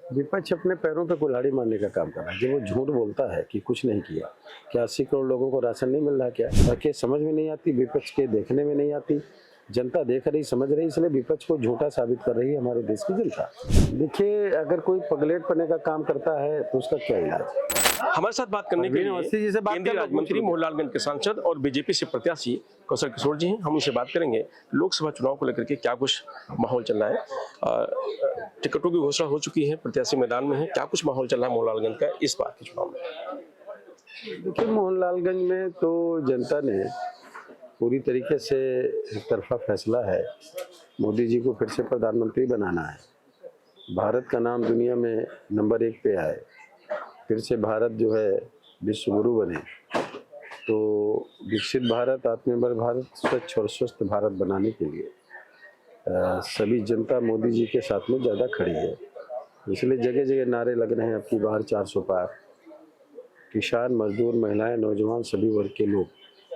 विपक्ष अपने पैरों पे कुल्हाड़ी मारने का काम कर रहा है। जब वो झूठ बोलता है कि कुछ नहीं किया, क्या 80 करोड़ लोगों को राशन नहीं मिल रहा क्या? ताकि समझ में नहीं आती, विपक्ष के देखने में नहीं आती, जनता देख रही समझ रही, इसलिए विपक्ष को झूठा साबित कर रही है हमारे देश की जनता। देखिए, अगर कोई पगलेट पने का काम करता है तो उसका क्या इलाज? हमारे साथ बात करने के लिए केंद्रीय राज्य मंत्री मोहनलालगंज के सांसद और बीजेपी से प्रत्याशी कौशल किशोर जी हैं। हम उनसे बात करेंगे लोकसभा चुनाव को लेकर के क्या कुछ माहौल चल रहा है। टिकटों की घोषणा हो चुकी है, प्रत्याशी मैदान में है, क्या कुछ माहौल चल रहा है मोहनलालगंज का इस बार के चुनाव में? देखिए, मोहनलालगंज में तो जनता ने पूरी तरीके से एक तरफा फैसला है। मोदी जी को फिर से प्रधानमंत्री बनाना है, भारत का नाम दुनिया में नंबर 1 पे आए, फिर से भारत जो है विश्व गुरु बने, तो विकसित भारत, आत्मनिर्भर भारत, स्वच्छ और स्वस्थ भारत बनाने के लिए सभी जनता मोदी जी के साथ में ज़्यादा खड़ी है। इसलिए जगह जगह नारे लग रहे हैं, अब की बार 400 पार। किसान, मजदूर, महिलाएं, नौजवान, सभी वर्ग के लोग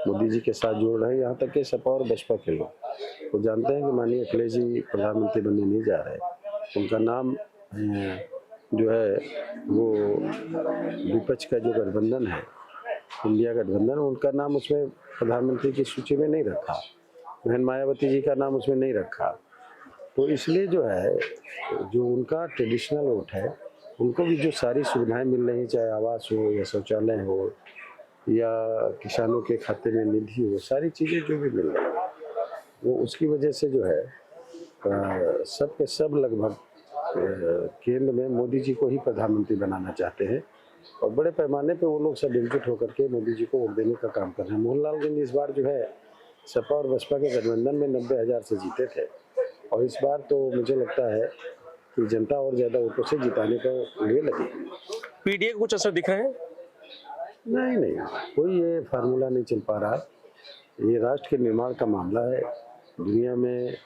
मोदी जी के साथ जुड़ रहे हैं। यहाँ तक कि सपा और बसपा के लोग वो जानते हैं कि माननीय अखिलेश जी प्रधानमंत्री बनने नहीं जा रहे। उनका नाम जो है वो विपक्ष का जो गठबंधन है, इंडिया गठबंधन, उनका नाम उसमें प्रधानमंत्री की सूची में नहीं रखा। बहन मायावती जी का नाम उसमें नहीं रखा। तो इसलिए जो है, जो उनका ट्रेडिशनल वोट है, उनको भी जो सारी सुविधाएं मिल रही, चाहे आवास हो या शौचालय हो या किसानों के खाते में निधि हो, सारी चीज़ें जो भी मिल रही है, वो उसकी वजह से जो है सब के सब लगभग केंद्र में मोदी जी को ही प्रधानमंत्री बनाना चाहते हैं। और बड़े पैमाने पे वो लोग सब एकजुट होकर के मोदी जी को वोट देने का काम कर रहे हैं। मोहनलालगंज इस बार जो है सपा और बसपा के गठबंधन में 90,000 से जीते थे, और इस बार तो मुझे लगता है कि जनता और ज़्यादा वोटों से जिताने का लिए लगी। पीडीए का कुछ असर दिख रहा है? नहीं, कोई ये फार्मूला नहीं चल पा रहा। ये राष्ट्र के निर्माण का मामला है। दुनिया में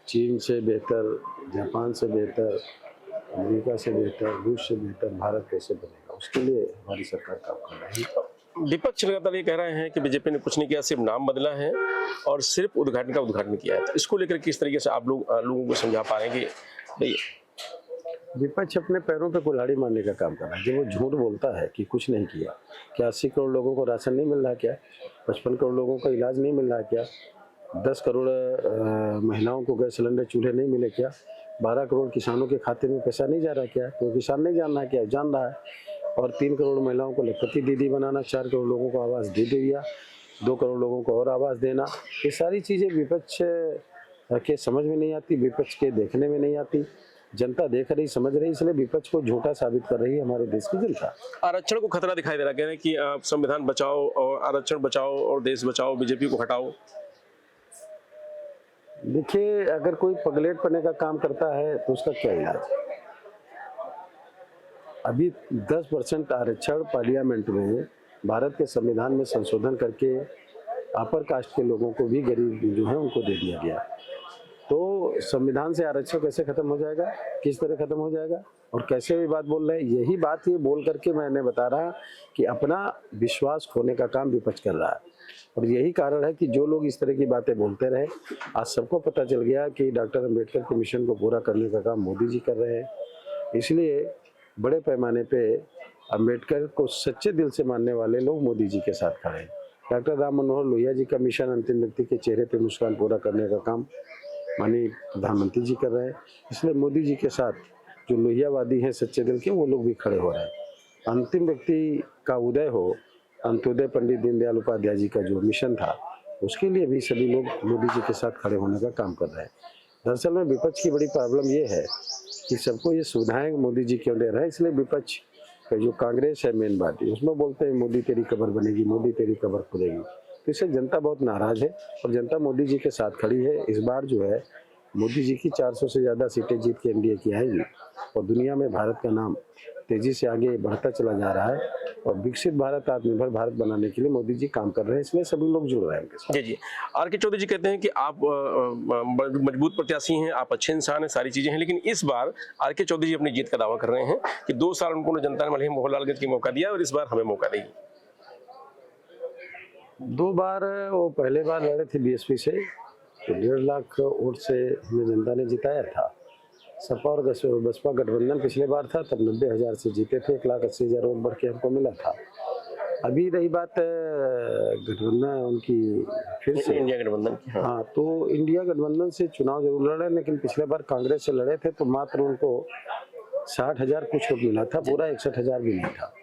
चीन से बेहतर, जापान से बेहतर, अमेरिका से बेहतर, रूस से बेहतर भारत कैसे बनेगा, उसके लिए हमारी सरकार काम कर रही है। विपक्ष लगातार ये कह रहे हैं कि बीजेपी ने कुछ नहीं किया, सिर्फ नाम बदला है और सिर्फ उद्घाटन किया है। तो इसको लेकर किस तरीके से आप लोगों को समझा पाएंगे? विपक्ष अपने पैरों पे कुल्हाड़ी मारने का काम कर रहा है। जब वो झूठ बोलता है कि कुछ नहीं किया, क्या 80 करोड़ लोगों को राशन नहीं मिल रहा क्या? 55 करोड़ लोगों का इलाज नहीं मिल रहा क्या? 10 करोड़ महिलाओं को गैस सिलेंडर, चूल्हे नहीं मिले क्या? 12 करोड़ किसानों के खाते में पैसा नहीं जा रहा क्या? तो किसान नहीं जान रहा क्या? जान रहा है। और 3 करोड़ महिलाओं को लखपति दीदी बनाना, 4 करोड़ लोगों को आवास दे दिया, 2 करोड़ लोगों को और आवास देना, ये सारी चीज़ें विपक्ष के समझ में नहीं आती, विपक्ष के देखने में नहीं आती, जनता देख रही समझ रही, इसलिए विपक्ष को झूठा साबित कर रही है हमारे देश की जनता। आरक्षण को खतरा दिखाई दे रहा है, कह रहे हैं कि संविधान बचाओ और आरक्षण बचाओ और देश बचाओ, बीजेपी को हटाओ। देखिए, अगर कोई पगलेट पने का काम करता है तो उसका क्या इलाज? अभी 10% आरक्षण पार्लियामेंट में भारत के संविधान में संशोधन करके अपर कास्ट के लोगों को भी, गरीब जो है उनको दे दिया गया। तो संविधान से आरक्षण कैसे खत्म हो जाएगा, किस तरह खत्म हो जाएगा, और कैसे भी बात बोल रहे हैं? यही बात ये बोल करके मैंने बता रहा कि अपना विश्वास खोने का काम विपक्ष कर रहा है। और यही कारण है कि जो लोग इस तरह की बातें बोलते रहे, आज सबको पता चल गया कि डॉक्टर अम्बेडकर के मिशन को पूरा करने का काम मोदी जी कर रहे हैं। इसलिए बड़े पैमाने पे अम्बेडकर को सच्चे दिल से मानने वाले लोग मोदी जी के साथ खड़े हैं। डॉक्टर राम मनोहर लोहिया जी का मिशन, अंतिम व्यक्ति के चेहरे पे मुस्कान पूरा करने का काम माननीय प्रधानमंत्री जी कर रहे हैं। इसलिए मोदी जी के साथ जो लोहियावादी हैं सच्चे दिल के, वो लोग भी खड़े हो रहे हैं। अंतिम व्यक्ति का उदय हो, अंत्योदय पंडित दीनदयाल उपाध्याय जी का जो मिशन था, उसके लिए भी सभी लोग मोदी जी के साथ खड़े होने का काम कर रहे हैं। दरअसल में विपक्ष की बड़ी प्रॉब्लम ये है कि सबको ये सुविधाएं मोदी जी क्यों दे रहे हैं, इसलिए विपक्ष का जो कांग्रेस है मेन पार्टी, उसमें बोलते हैं मोदी तेरी कब्र बनेगी, मोदी तेरी कब्र खुदेगी। तो इससे जनता बहुत नाराज है और जनता मोदी जी के साथ खड़ी है। इस बार जो है मोदी जी की 400 से ज़्यादा सीटें जीत के एनडीए की आएगी और दुनिया में भारत का नाम तेजी से आगे बढ़ता चला जा रहा है। और विकसित भारत, आत्मनिर्भर भारत बनाने के लिए मोदी जी काम कर रहे हैं, इसलिए सभी लोग जुड़ रहे हैं उनके साथ। जी। आर.के. चौधरी जी कहते हैं कि आप मजबूत प्रत्याशी हैं, आप अच्छे इंसान हैं, सारी चीजें हैं, लेकिन इस बार आर.के. चौधरी जी अपनी जीत का दावा कर रहे हैं कि 2 साल उनको जनता ने मोहनलालगंज की मौका दिया और इस बार हमें मौका देगी। 2 बार वो पहले बार लड़े थे बीएसपी से, तो 1.5 लाख वोट से हमें जनता ने जिताया था। सपा और बसपा गठबंधन पिछले बार था तब 90,000 से जीते थे, 1,80,000 वोट बढ़ के हमको मिला था। अभी रही बात गठबंधन उनकी फिर से इंडिया गठबंधन की, हाँ। हाँ, तो इंडिया गठबंधन से चुनाव जरूर लड़े, लेकिन पिछले बार कांग्रेस से लड़े थे तो मात्र उनको 60,000 कुछ वोट मिला था, पूरा 61,000 भी नहीं था।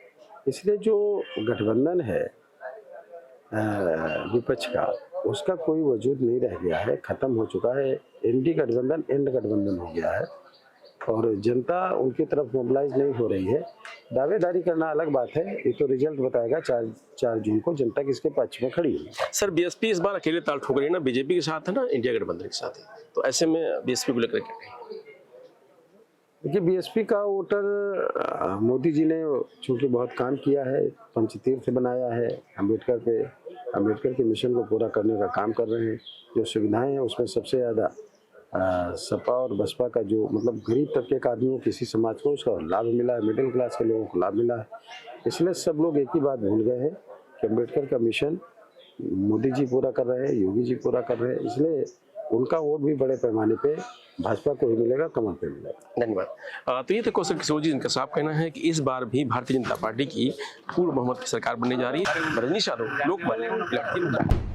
इसलिए जो गठबंधन है विपक्ष का, उसका कोई वजूद नहीं रह गया है, खत्म हो चुका है। एनडी गठबंधन एंड गठबंधन हो गया है और जनता उनकी तरफ मोबिलाइज नहीं हो रही है। दावेदारी करना अलग बात है, ये तो रिजल्ट बताएगा 4 जून को जनता किसके पक्ष में खड़ी है। सर बीएसपी इस बार अकेले ताल ठोक रही है ना, बीजेपी के साथ है ना इंडिया गठबंधन के साथ है, तो ऐसे में बीएसपी को लेकर क्या कहें? देखिए, बीएसपी का वोटर मोदी जी ने चूंकि बहुत काम किया है, पंचतीर्थ बनाया है, अम्बेडकर के मिशन को पूरा करने का काम कर रहे हैं। जो सुविधाएं हैं उसमें सबसे ज़्यादा सपा और बसपा का जो मतलब गरीब तबके का आदमी हो, किसी समाज को उसका लाभ मिला है, मिडिल क्लास के लोगों को लाभ मिला है। इसलिए सब लोग एक ही बात भूल गए हैं कि अम्बेडकर का मिशन मोदी जी पूरा कर रहे हैं, योगी जी पूरा कर रहे हैं। इसलिए उनका वोट भी बड़े पैमाने पे भाजपा को ही मिलेगा, कमल पे मिलेगा। धन्यवाद। तो ये तो कौशल किशोर जी, इनका साफ कहना है कि इस बार भी भारतीय जनता पार्टी की पूर्ण बहुमत की सरकार बनने जा रही है। रजनीश यादव, लोकमत, लखनऊ।